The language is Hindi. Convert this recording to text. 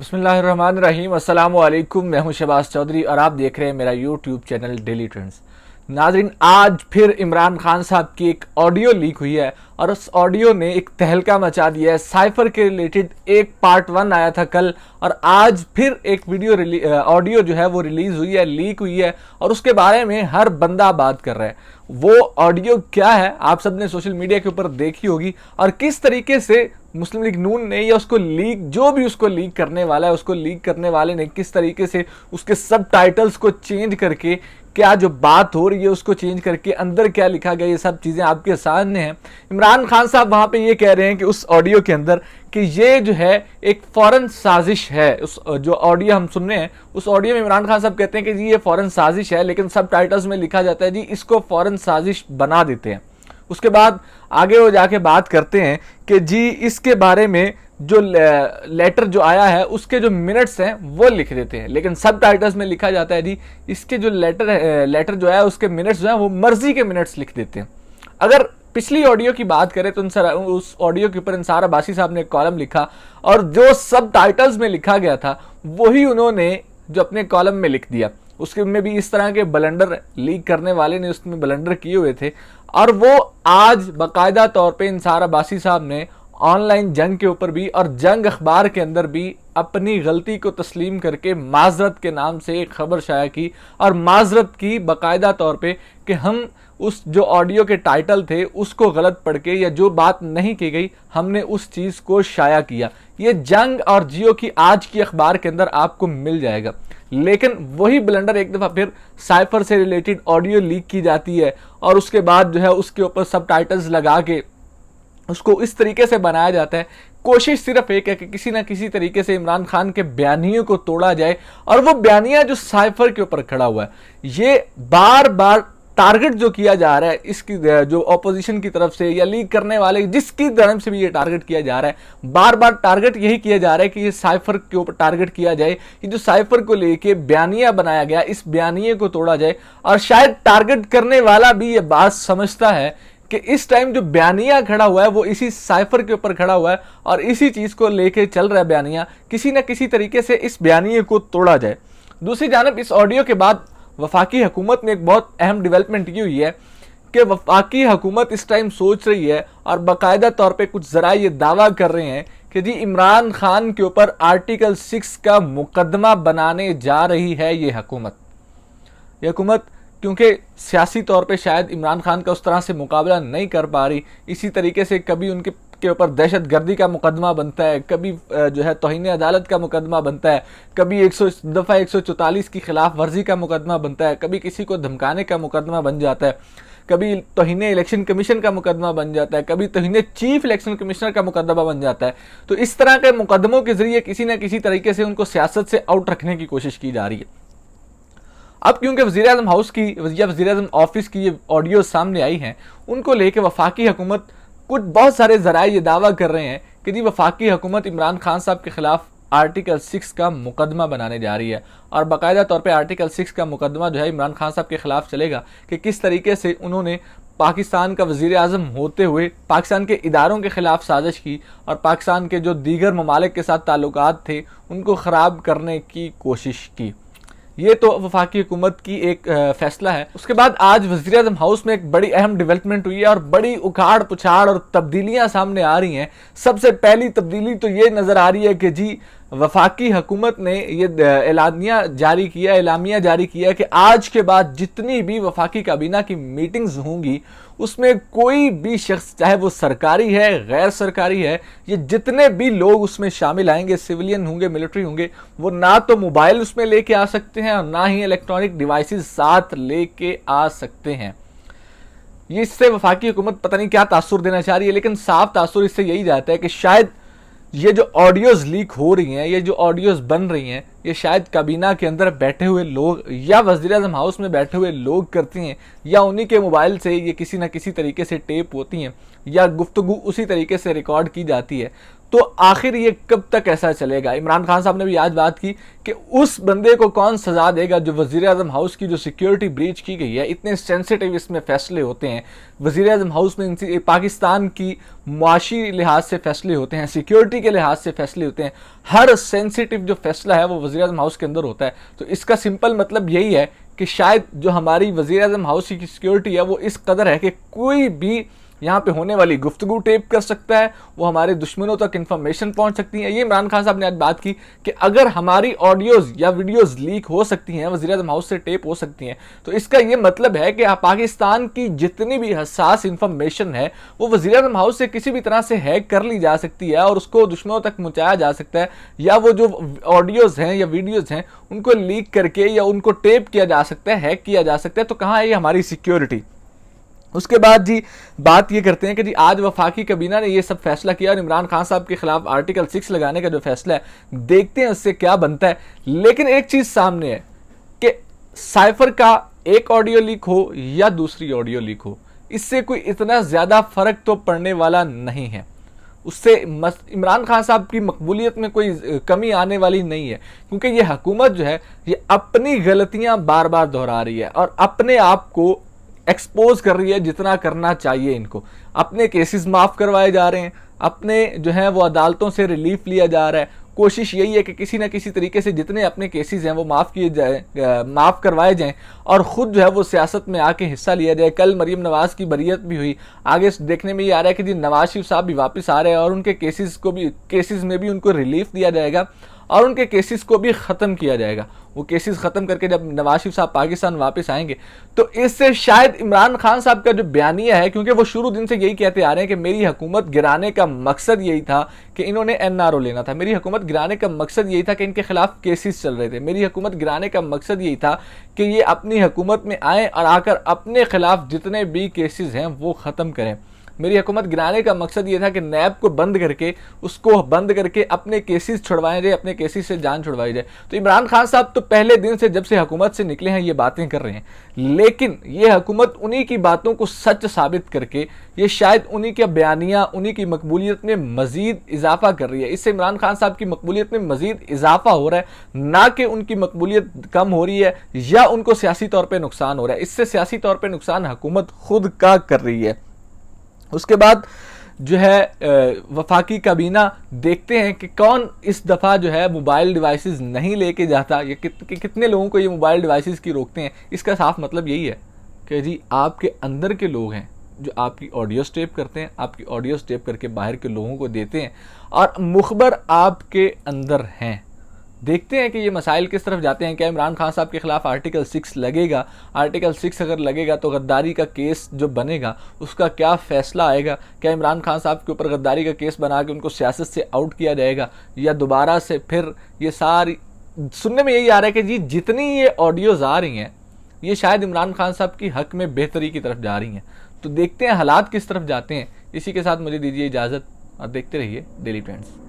बिस्मिल्लाहिर्रहमानिर्रहीम। अस्सलाम वालेकुम। मैं हूं शहबाज चौधरी और आप देख रहे हैं मेरा यूट्यूब चैनल डेली ट्रेंड्स। नाजरीन, आज फिर इमरान खान साहब की एक ऑडियो लीक हुई है और उस ऑडियो ने एक तहलका मचा दिया है। साइफर के रिलेटेड एक पार्ट 1 आया था कल और आज फिर एक ऑडियो जो है वो रिलीज हुई है, लीक हुई है और उसके बारे में हर बंदा बात कर रहा है। वो ऑडियो क्या है आप सबने सोशल मीडिया के ऊपर देखी होगी और किस तरीके से मुस्लिम लीग नून ने या उसको लीक जो भी उसको लीक करने वाला है उसको लीक करने वाले ने किस तरीके से उसके सब टाइटल्स को चेंज करके क्या जो बात हो रही है उसको चेंज करके अंदर क्या लिखा गया, ये सब चीज़ें आपके सामने हैं। इमरान खान साहब वहाँ पे ये कह रहे हैं कि उस ऑडियो के अंदर कि ये जो है एक फौरन साजिश है। उस जो ऑडियो हम सुन रहे हैं उस ऑडियो में इमरान खान साहब कहते हैं कि जी ये फौरन साजिश है, लेकिन सब टाइटल्स में लिखा जाता है जी इसको फौरन साजिश बना देते हैं। उसके बाद आगे वो जाके बात करते हैं कि जी इसके बारे में जो लेटर जो आया है उसके जो मिनट्स हैं वो लिख देते हैं, लेकिन सब टाइटल्स में लिखा जाता है जी इसके जो लेटर जो है उसके मिनट्स जो है वो मर्जी के मिनट्स लिख देते हैं। अगर पिछली ऑडियो की बात करें तो उस ऑडियो के ऊपर इंसार अब्बासी साहब ने एक कॉलम लिखा और जो सब टाइटल्स में लिखा गया था वही उन्होंने जो अपने कॉलम में लिख दिया। उसके में भी इस तरह के ब्लंडर लीक करने वाले ने उसमें ब्लंडर किए हुए थे और वो आज बाकायदा तौर पे इंसार अब्बासी साहब ने ऑनलाइन जंग के ऊपर भी और जंग अखबार के अंदर भी अपनी गलती को तस्लीम करके माजरत के नाम से एक खबर शाया की और माजरत की बाकायदा तौर पे कि हम उस जो ऑडियो के टाइटल थे उसको गलत पढ़ के या जो बात नहीं की गई हमने उस चीज़ को शाया किया। ये जंग और जियो की आज की अखबार के अंदर आपको मिल जाएगा। लेकिन वही ब्लंडर एक दफ़ा फिर साइफर से रिलेटेड ऑडियो लीक की जाती है और उसके बाद जो है उसके ऊपर सब टाइटल्स लगा के उसको इस तरीके से बनाया जाता है। कोशिश सिर्फ एक है कि किसी ना किसी तरीके से इमरान खान के बयानियों को तोड़ा जाए और वो बयानिया जो साइफर के ऊपर खड़ा हुआ है ये बार बार टारगेट जो किया जा रहा है इसकी जो ऑपोजिशन की तरफ से या लीक करने वाले जिसकी तरफ से भी ये टारगेट किया जा रहा है, बार बार टारगेट यही किया जा रहा है कि ये साइफर के ऊपर टारगेट किया जाए कि जो साइफर को लेके बयानिया बनाया गया इस बयानिए को तोड़ा जाए। और शायद टारगेट करने वाला भी ये बात समझता है कि इस टाइम जो बयानिया खड़ा हुआ है वो इसी साइफर के ऊपर खड़ा हुआ है और इसी चीज़ को लेके चल रहा है बयानिया, किसी ना किसी तरीके से इस बयानिए को तोड़ा जाए। दूसरी जानब इस ऑडियो के बाद वफाकी हुकूमत में एक बहुत अहम डेवलपमेंट ये हुई है कि वफाकी हुकूमत इस टाइम सोच रही है और बाकायदा तौर पे कुछ ज़रा ये दावा कर रहे हैं कि जी इमरान खान के ऊपर आर्टिकल 6 का मुकदमा बनाने जा रही है ये हुकूमत। क्योंकि सियासी तौर पे शायद इमरान खान का उस तरह से मुकाबला नहीं कर पा रही, इसी तरीके से कभी उनके ऊपर दहशत गर्दी का मुकदमा बनता है, कभी जो है तौहीन अदालत का मुकदमा बनता है, कभी 144 की खिलाफ वर्जी का मुकदमा बनता है, कभी किसी को धमकाने का मुकदमा बन जाता है, कभी तौहीन इलेक्शन कमीशन का मुकदमा बन जाता है, कभी तौहीन चीफ इलेक्शन कमिश्नर का मुकदमा बन जाता है। तो इस तरह के मुकदमों के जरिए किसी न किसी तरीके से उनको सियासत से आउट रखने की कोशिश की जा रही है। अब क्योंकि वज़ीर-ए-आज़म हाउस की या वज़ीर-ए-आज़म ऑफिस की ये ऑडियो सामने आई हैं, उनको लेके वफाकी हुकूमत कुछ बहुत सारे ज़राए ये दावा कर रहे हैं कि जी वफाकी हुकूमत इमरान खान साहब के खिलाफ आर्टिकल 6 का मुकदमा बनाने जा रही है और बाकायदा तौर पे आर्टिकल 6 का मुकदमा जो है इमरान खान साहब के खिलाफ चलेगा कि किस तरीके से उन्होंने पाकिस्तान का वज़ीर-ए-आज़म होते हुए पाकिस्तान के इदारों के ख़िलाफ़ साजिश की और पाकिस्तान के जो दीगर ममालिक के साथ ताल्लुकात थे उनको ख़राब करने की कोशिश की। ये तो वफाकी हुकूमत की एक फैसला है। उसके बाद आज वज़ीर-ए-आज़म हाउस में एक बड़ी अहम डेवलपमेंट हुई है और बड़ी उखाड़ पुछाड़ और तब्दीलियां सामने आ रही हैं। सबसे पहली तब्दीली तो ये नज़र आ रही है कि जी वफाकी हुकूमत ने ये एलामिया जारी किया कि आज के बाद जितनी भी वफाकी काबीना की मीटिंग्स होंगी उसमें कोई भी शख्स चाहे वो सरकारी है गैर सरकारी है, ये जितने भी लोग उसमें शामिल आएंगे, सिविलियन होंगे मिलिट्री होंगे, वो ना तो मोबाइल उसमें लेके आ सकते हैं और ना ही इलेक्ट्रॉनिक डिवाइसेस साथ लेके आ सकते हैं। ये इससे वफाकी हुकूमत पता नहीं क्या तासुर देना चाह रही है, लेकिन साफ तासुर इससे यही जाता है कि शायद ये जो ऑडियोज़ लीक हो रही हैं, ये जो ऑडियोज़ बन रही हैं, ये शायद काबीना के अंदर बैठे हुए लोग या वज़ीर-ए-आज़म हाउस में बैठे हुए लोग करती हैं या उन्हीं के मोबाइल से ये किसी न किसी तरीके से टेप होती हैं या गुफ्तगू उसी तरीके से रिकॉर्ड की जाती है। तो आखिर ये कब तक ऐसा चलेगा? इमरान खान साहब ने भी आज बात की कि उस बंदे को कौन सजा देगा जो वजीर आजम हाउस की जो सिक्योरिटी ब्रीच की गई है, इतने सेंसिटिव इसमें फैसले होते हैं, वजीर आजम हाउस में पाकिस्तान की मुआशी लिहाज से फैसले होते हैं, सिक्योरिटी के लिहाज से फैसले होते हैं, हर सेंसिटिव जो फैसला है वो वजीर आजम हाउस के अंदर होता है। तो इसका सिंपल मतलब यही है कि शायद जो हमारी वजीर आजम हाउस की सिक्योरिटी है वो इस कदर है कि कोई भी यहाँ पे होने वाली गुफ्तगू टेप कर सकता है, वो हमारे दुश्मनों तक इंफॉर्मेशन पहुंच सकती है। ये इमरान खान साहब ने आज बात की कि अगर हमारी ऑडियोज या वीडियोज लीक हो सकती हैं, वज़ीर आज़म हाउस से टेप हो सकती हैं, तो इसका ये मतलब है कि पाकिस्तान की जितनी भी हसास इंफॉर्मेशन है वो वज़ीर आज़म हाउस से किसी भी तरह से हैक कर ली जा सकती है और उसको दुश्मनों तक पहुँचाया जा सकता है, या वो जो ऑडियोज हैं या वीडियोज हैं उनको लीक करके या उनको टेप किया जा सकता है, हैक किया जा सकता है। तो कहाँ है ये हमारी सिक्योरिटी? उसके बाद जी बात ये करते हैं कि जी आज वफाकी काबीना ने ये सब फैसला किया और इमरान खान साहब के खिलाफ आर्टिकल 6 लगाने का जो फैसला है, देखते हैं उससे क्या बनता है। लेकिन एक चीज सामने है कि साइफर का एक ऑडियो लीक हो या दूसरी ऑडियो लीक हो, इससे कोई इतना ज्यादा फर्क तो पड़ने वाला नहीं है, उससे इमरान खान साहब की मकबूलियत में कोई कमी आने वाली नहीं है, क्योंकि ये हुकूमत जो है ये अपनी गलतियां बार बार दोहरा रही है और अपने आप को एक्सपोज कर रही है जितना करना चाहिए। इनको अपने केसेस माफ करवाए जा रहे हैं, अपने जो है वो अदालतों से रिलीफ लिया जा रहा है। कोशिश यही है कि किसी ना किसी तरीके से जितने अपने केसेस हैं वो माफ़ किए जाए, माफ़ करवाए जाएं और ख़ुद जो है वो सियासत में आके हिस्सा लिया जाए। कल मरीम नवाज़ की बरीयत भी हुई, आगे देखने में ये आ रहा है कि जी नवाज शरीफ साहब भी वापस आ रहे हैं और उनके केसेस में भी उनको रिलीफ दिया जाएगा और उनके केसेस को भी ख़त्म किया जाएगा। वो केसेस ख़त्म करके जब नवाज शरीफ साहब पाकिस्तान वापस आएंगे तो इससे शायद इमरान खान साहब का जो बयानिया है, क्योंकि वो शुरू दिन से यही कहते आ रहे हैं कि मेरी हुकूमत गिराने का मकसद यही था कि इन्होंने NRO लेना था, मेरी हुकूमत गिराने का मकसद यही था कि इनके खिलाफ केसेस चल रहे थे, मेरी हुकूमत गिराने का मकसद यही था कि ये अपनी हुकूमत में आए और आकर अपने खिलाफ जितने भी केसेस हैं वो ख़त्म करें। मेरी हुकूमत गिराने का मकसद ये था कि नैब को बंद करके अपने केसेस छुड़वाए जाए, अपने केसेस से जान छुड़वाई जाए। तो इमरान खान साहब तो पहले दिन से जब से हुकूमत से निकले हैं ये बातें कर रहे हैं, लेकिन ये हुकूमत उन्हीं की बातों को सच साबित करके ये शायद उन्हीं के बयानिया, उन्हीं की मकबूलियत में मजीद इजाफा कर रही है। इससे इमरान खान साहब की मकबूलियत में मजीद इजाफा हो रहा है, ना कि उनकी मकबूलियत कम हो रही है या उनको सियासी तौर पर नुकसान हो रहा है। इससे सियासी तौर पर नुकसान हुकूमत खुद का कर रही है। उसके बाद जो है वफाकी काबीना देखते हैं कि कौन इस दफ़ा जो है मोबाइल डिवाइसेस नहीं लेके जाता, या कितने लोगों को ये मोबाइल डिवाइसेस की रोकते हैं। इसका साफ मतलब यही है कि जी आपके अंदर के लोग हैं जो आपकी ऑडियो स्टेप करते हैं, आपकी ऑडियो स्टेप करके बाहर के लोगों को देते हैं और मुखबर आपके अंदर हैं। देखते हैं कि ये मसाइल किस तरफ जाते हैं। क्या इमरान खान साहब के खिलाफ आर्टिकल 6 लगेगा? आर्टिकल 6 अगर लगेगा तो गद्दारी का केस जो बनेगा उसका क्या फैसला आएगा? क्या इमरान खान साहब के ऊपर गद्दारी का केस बना के उनको सियासत से आउट किया जाएगा, या दोबारा से फिर ये सारी सुनने में यही आ रहा है कि जी जितनी ये ऑडियोज आ रही हैं ये शायद इमरान खान साहब की हक में बेहतरी की तरफ जा रही हैं। तो देखते हैं हालात किस तरफ जाते हैं। इसी के साथ मुझे दीजिए इजाज़त और देखते रहिए डेली ट्रेंड्स।